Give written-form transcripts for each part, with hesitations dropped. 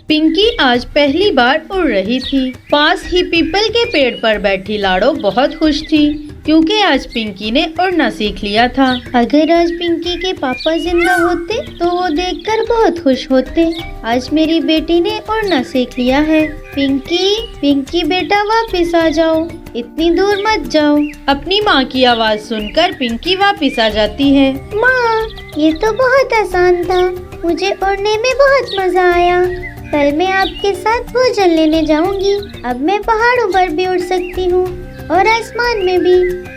पिंकी आज पहली बार उड़ रही थी। पास ही पीपल के पेड़ पर बैठी लाडो बहुत खुश थी क्योंकि आज पिंकी ने उड़ना सीख लिया था। अगर आज पिंकी के पापा जिंदा होते तो वो देखकर बहुत खुश होते। आज मेरी बेटी ने उड़ना सीख लिया है। पिंकी, पिंकी बेटा वापस आ जाओ, इतनी दूर मत जाओ। अपनी माँ की आवाज़ सुनकर पिंकी वापस आ जाती है। माँ, ये तो बहुत आसान था। मुझे उड़ने में बहुत मजा आया। कल मैं आपके साथ भोजन लेने जाऊंगी। अब मैं पहाड़ों पर भी उड़ सकती हूँ और आसमान में भी।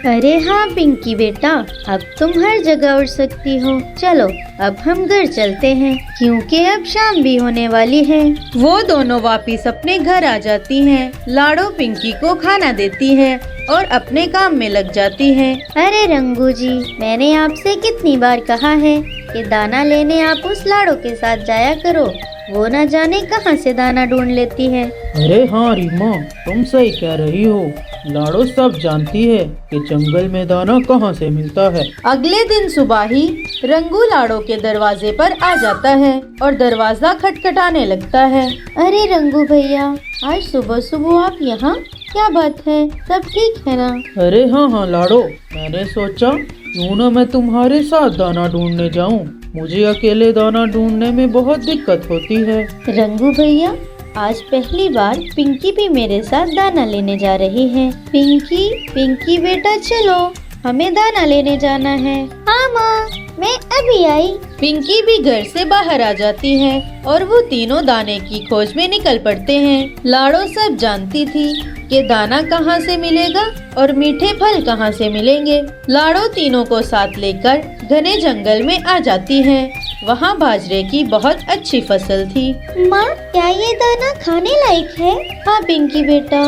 अरे हाँ पिंकी बेटा, अब तुम हर जगह उड़ सकती हो। चलो अब हम घर चलते हैं क्योंकि अब शाम भी होने वाली है। वो दोनों वापस अपने घर आ जाती हैं। लाडो पिंकी को खाना देती है और अपने काम में लग जाती है। अरे रंगू जी, मैंने आपसे कितनी बार कहा है कि दाना लेने आप उस लाडो के साथ जाया करो। वो न जाने कहाँ से दाना ढूंढ लेती है। अरे हाँ रीमा, तुम सही कह रही हो। लाडो सब जानती है कि जंगल में दाना कहाँ से मिलता है। अगले दिन सुबह ही रंगू लाडो के दरवाजे पर आ जाता है और दरवाजा खटखटाने लगता है। अरे रंगू भैया, आज सुबह सुबह आप यहाँ, क्या बात है? सब ठीक है ना? अरे हाँ लाडो, मैंने सोचा क्यों न मैं तुम्हारे साथ दाना ढूंढने जाऊँ। मुझे अकेले दाना ढूंढने में बहुत दिक्कत होती है। रंगू भैया, आज पहली बार पिंकी भी मेरे साथ दाना लेने जा रही है। पिंकी, पिंकी बेटा चलो, हमें दाना लेने जाना है। हाँ माँ, मैं अभी आई। पिंकी भी घर से बाहर आ जाती है और वो तीनों दाने की खोज में निकल पड़ते हैं। लाडो सब जानती थी कि दाना कहाँ से मिलेगा और मीठे फल कहाँ से मिलेंगे। लाडो तीनों को साथ लेकर घने जंगल में आ जाती है। वहाँ बाजरे की बहुत अच्छी फसल थी। माँ, क्या ये दाना खाने लायक है? हाँ पिंकी बेटा,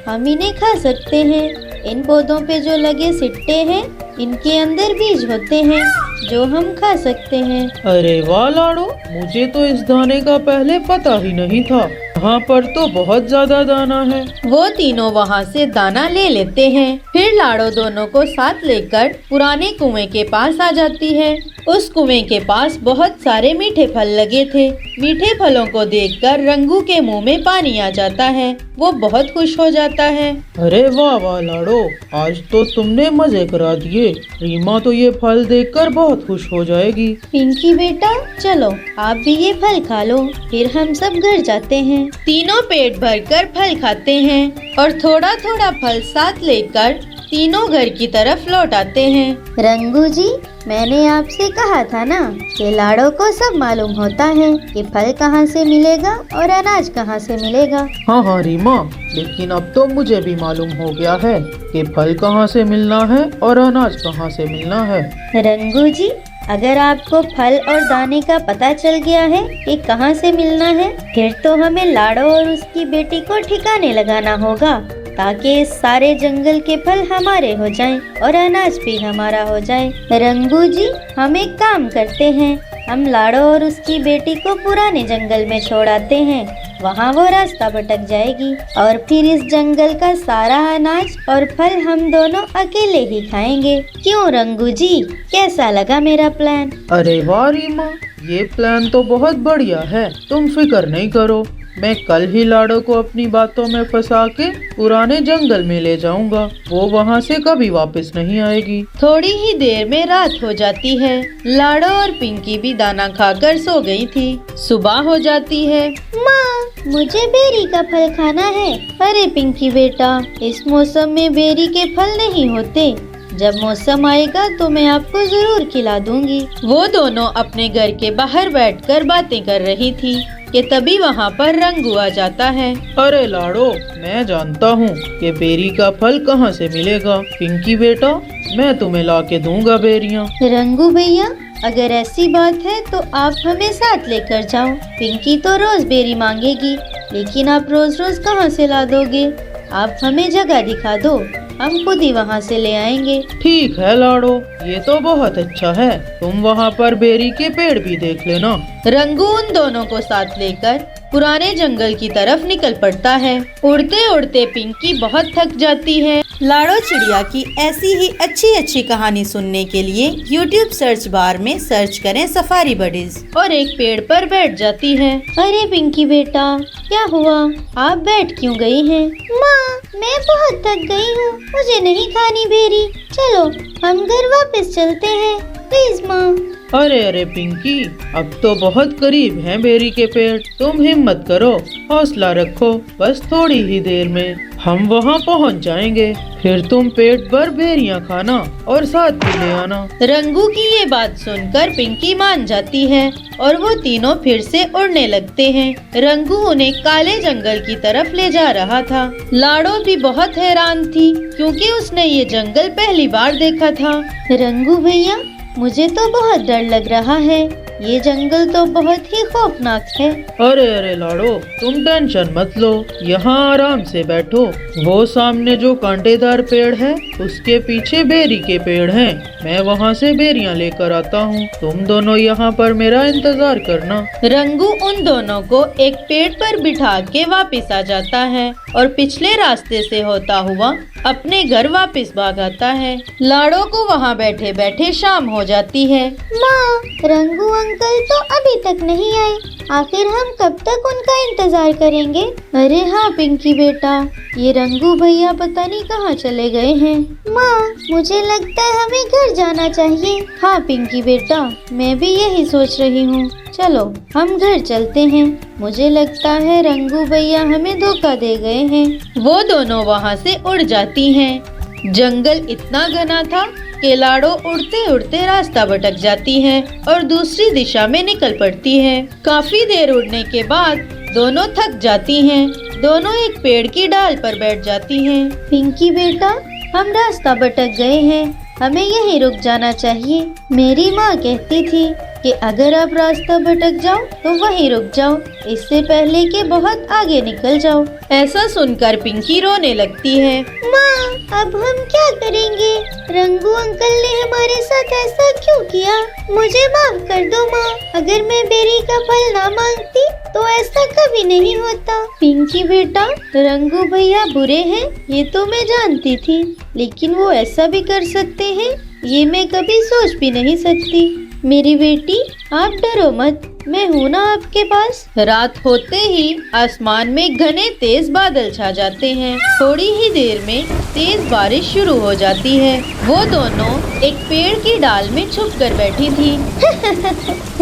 हम इन्हें खा सकते हैं। इन पौधों पे जो लगे सिट्टे हैं, इनके अंदर बीज होते हैं जो हम खा सकते हैं। अरे वाह लाडो, मुझे तो इस दाने का पहले पता ही नहीं था। यहाँ पर तो बहुत ज्यादा दाना है। वो तीनों वहाँ से दाना ले लेते हैं। फिर लाडो दोनों को साथ लेकर पुराने कुएं के पास आ जाती है। उस कुएं के पास बहुत सारे मीठे फल लगे थे। मीठे फलों को देखकर रंगू के मुंह में पानी आ जाता है। वो बहुत खुश हो जाता है। अरे वाह वाह लाडो, आज तो तुमने मजे करा दिए। रीमा तो ये फल देखकर बहुत खुश हो जाएगी। पिंकी बेटा चलो, आप भी ये फल खा लो, फिर हम सब घर जाते हैं। तीनों पेट भरकर फल खाते हैं और थोड़ा थोड़ा फल साथ लेकर तीनों घर की तरफ लौट आते हैं। रंगू जी, मैंने आपसे कहा था ना कि लाडो को सब मालूम होता है कि फल कहाँ से मिलेगा और अनाज कहाँ से मिलेगा। हाँ रीमा, लेकिन अब तो मुझे भी मालूम हो गया है कि फल कहाँ से मिलना है और अनाज कहाँ से मिलना है। रंगू जी, अगर आपको फल और दाने का पता चल गया है कि कहाँ से मिलना है, फिर तो हमें लाडो और उसकी बेटी को ठिकाने लगाना होगा ताकि इस सारे जंगल के फल हमारे हो जाएं और अनाज भी हमारा हो जाए। रंगू जी, हम एक काम करते हैं, हम लाडो और उसकी बेटी को पुराने जंगल में छोड़ आते हैं। वहाँ वो रास्ता भटक जाएगी और फिर इस जंगल का सारा अनाज और फल हम दोनों अकेले ही खाएंगे। क्यों रंगू जी, कैसा लगा मेरा प्लान? अरे वाह रीमा, ये प्लान तो बहुत बढ़िया है। तुम फिक्र नहीं करो, मैं कल ही लाडो को अपनी बातों में फंसा के पुराने जंगल में ले जाऊंगा। वो वहाँ से कभी वापस नहीं आएगी। थोड़ी ही देर में रात हो जाती है। लाडो और पिंकी भी दाना खाकर सो गई थी। सुबह हो जाती है। माँ, मुझे बेरी का फल खाना है। अरे पिंकी बेटा, इस मौसम में बेरी के फल नहीं होते। जब मौसम आएगा तो मैं आपको जरूर खिला दूंगी। वो दोनों अपने घर के बाहर बैठकर बातें कर रही थी कि तभी वहाँ पर रंगू आ जाता है। अरे लाडो, मैं जानता हूँ कि बेरी का फल कहाँ से मिलेगा। पिंकी बेटा, मैं तुम्हें ला के दूंगा बेरियाँ। रंगू भैया, अगर ऐसी बात है तो आप हमें साथ लेकर जाओ। पिंकी तो रोज बेरी मांगेगी, लेकिन आप रोज रोज कहाँ से ला दोगे? आप हमें जगह दिखा दो, हम खुद ही वहाँ से ले आएंगे। ठीक है लाडो, ये तो बहुत अच्छा है। तुम वहाँ पर बेरी के पेड़ भी देख लेना। रंगू उन दोनों को साथ लेकर पुराने जंगल की तरफ निकल पड़ता है। उड़ते उड़ते पिंकी बहुत थक जाती है। लाडो चिड़िया की ऐसी ही अच्छी अच्छी कहानी सुनने के लिए YouTube सर्च बार में सर्च करें सफारी बडीज। और एक पेड़ पर बैठ जाती है। अरे पिंकी बेटा, क्या हुआ? आप बैठ क्यों गई हैं? माँ, मैं बहुत थक गई हूँ, मुझे नहीं खानी बेरी। चलो हम घर वापस चलते हैं, प्लीज माँ। अरे अरे पिंकी, अब तो बहुत करीब हैं बेरी के पेड़। तुम हिम्मत करो, हौसला रखो, बस थोड़ी ही देर में हम वहाँ पहुँच जाएंगे। फिर तुम पेट भर बेरियां खाना और साथ भी ले आना। रंगू की ये बात सुनकर पिंकी मान जाती है और वो तीनों फिर से उड़ने लगते हैं। रंगू उन्हें काले जंगल की तरफ ले जा रहा था। लाडो भी बहुत हैरान थी क्योंकि उसने ये जंगल पहली बार देखा था। रंगू भैया, मुझे तो बहुत डर लग रहा है, ये जंगल तो बहुत ही खौफनाक है। अरे अरे लाडो, तुम टेंशन मत लो, यहाँ आराम से बैठो। वो सामने जो कांटेदार पेड़ है उसके पीछे बेरी के पेड़ हैं। मैं वहाँ से बेरियां लेकर आता हूँ। तुम दोनों यहाँ पर मेरा इंतजार करना। रंगू उन दोनों को एक पेड़ पर बिठा के वापस आ जाता है और पिछले रास्ते से होता हुआ अपने घर वापस भाग आता है। लाडो को वहाँ बैठे बैठे शाम हो जाती है। माँ, रंगू अंकल तो अभी तक नहीं आए, आखिर हम कब तक उनका इंतजार करेंगे? अरे हाँ पिंकी बेटा, ये रंगू भैया पता नहीं कहाँ चले गए हैं। माँ, मुझे लगता है हमें घर जाना चाहिए। हाँ पिंकी बेटा, मैं भी यही सोच रही हूँ। चलो हम घर चलते हैं, मुझे लगता है रंगू भैया हमें धोखा दे गए हैं। वो दोनों वहाँ से उड़ जाती हैं। जंगल इतना घना था कि लाडो उड़ते उड़ते रास्ता भटक जाती है और दूसरी दिशा में निकल पड़ती है। काफी देर उड़ने के बाद दोनों थक जाती हैं। दोनों एक पेड़ की डाल पर बैठ जाती हैं। पिंकी बेटा, हम रास्ता भटक गए हैं, हमें यहीं रुक जाना चाहिए। मेरी माँ कहती थी कि अगर आप रास्ता भटक जाओ तो वहीं रुक जाओ, इससे पहले कि बहुत आगे निकल जाओ। ऐसा सुनकर पिंकी रोने लगती है। माँ, अब हम क्या करेंगे? रंगू अंकल ने हमारे साथ ऐसा क्यों किया? मुझे माफ कर दो माँ, अगर मैं बेरी का फल ना मांगती तो ऐसा कभी नहीं होता। पिंकी बेटा, रंगू भैया बुरे हैं ये तो मैं जानती थी, लेकिन वो ऐसा भी कर सकते हैं ये मैं कभी सोच भी नहीं सकती। मेरी बेटी, आप डरो मत, मैं हूँ ना आपके पास। रात होते ही आसमान में घने तेज बादल छा जाते हैं। थोड़ी ही देर में तेज बारिश शुरू हो जाती है। वो दोनों एक पेड़ की डाल में छुप कर बैठी थी।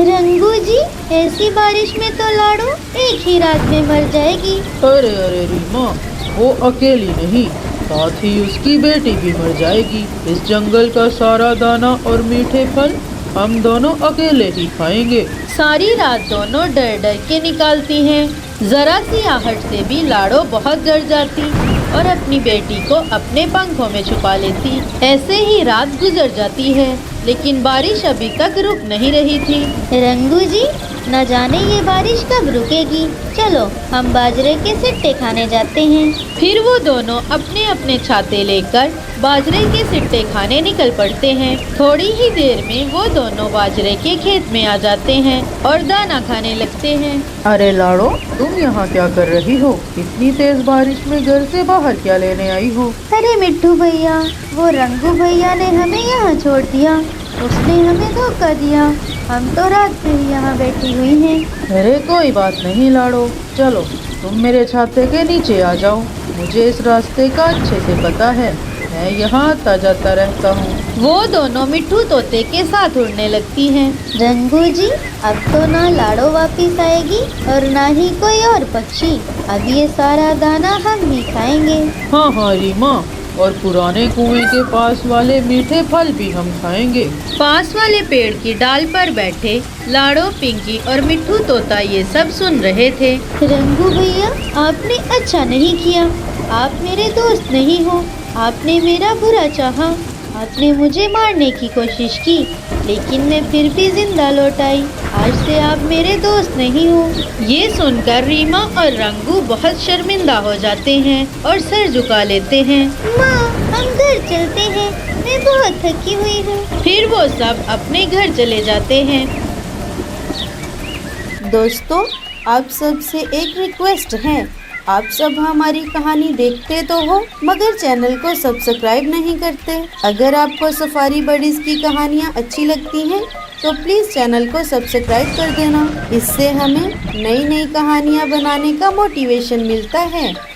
रंगू जी, ऐसी बारिश में तो लाडो एक ही रात में मर जाएगी। अरे अरे रीमा, वो अकेली नहीं, साथ ही उसकी बेटी भी मर जाएगी। इस जंगल का सारा दाना और मीठे फल हम दोनों अकेले ही खाएंगे। सारी रात दोनों डर डर के निकालती हैं। जरा सी आहट से भी लाडो बहुत डर जाती और अपनी बेटी को अपने पंखों में छुपा लेती। ऐसे ही रात गुजर जाती है, लेकिन बारिश अभी तक रुक नहीं रही थी। रंगू जी, न जाने ये बारिश कब रुकेगी। चलो हम बाजरे के सिट्टे खाने जाते हैं। फिर वो दोनों अपने अपने छाते लेकर बाजरे के सिट्टे खाने निकल पड़ते हैं। थोड़ी ही देर में वो दोनों बाजरे के खेत में आ जाते हैं और दाना खाने लगते हैं। अरे लाडो, तुम यहाँ क्या कर रही हो? इतनी तेज बारिश में घर से बाहर क्या लेने आई हो? अरे मिट्टू भैया, वो रंगू भैया ने हमें यहाँ छोड़ दिया, उसने हमें धोखा दिया। हम तो रात से ही यहाँ बैठी हुई हैं। अरे कोई बात नहीं लाडो, चलो तुम मेरे छाते के नीचे आ जाओ। मुझे इस रास्ते का अच्छे से पता है, मैं यहाँ आता जाता रहता हूँ। वो दोनों मिट्टू तोते के साथ उड़ने लगती हैं। रंगू जी, अब तो ना लाडो वापिस आएगी और ना ही कोई और पक्षी। अब ये सारा दाना हम ही खाएंगे। हाँ हाँ रीमा, और पुराने कुएं के पास वाले मीठे फल भी हम खाएंगे। पास वाले पेड़ की डाल पर बैठे लाडो, पिंकी और मिट्टू तोता ये सब सुन रहे थे। रंगू भैया, आपने अच्छा नहीं किया, आप मेरे दोस्त नहीं हो, आपने मेरा बुरा चाहा, आपने मुझे मारने की कोशिश की, लेकिन मैं फिर भी जिंदा लौट आई। आज से आप मेरे दोस्त नहीं हो। ये सुनकर रीमा और रंगू बहुत शर्मिंदा हो जाते हैं और सर झुका लेते हैं। माँ, हम घर चलते हैं, मैं बहुत थकी हुई हूँ। फिर वो सब अपने घर चले जाते हैं। दोस्तों, आप सब से एक रिक्वेस्ट है, आप सब हमारी कहानी देखते तो हो मगर चैनल को सब्सक्राइब नहीं करते। अगर आपको सफारी बडीज की कहानियाँ अच्छी लगती हैं तो प्लीज चैनल को सब्सक्राइब कर देना। इससे हमें नई नई कहानियाँ बनाने का मोटिवेशन मिलता है।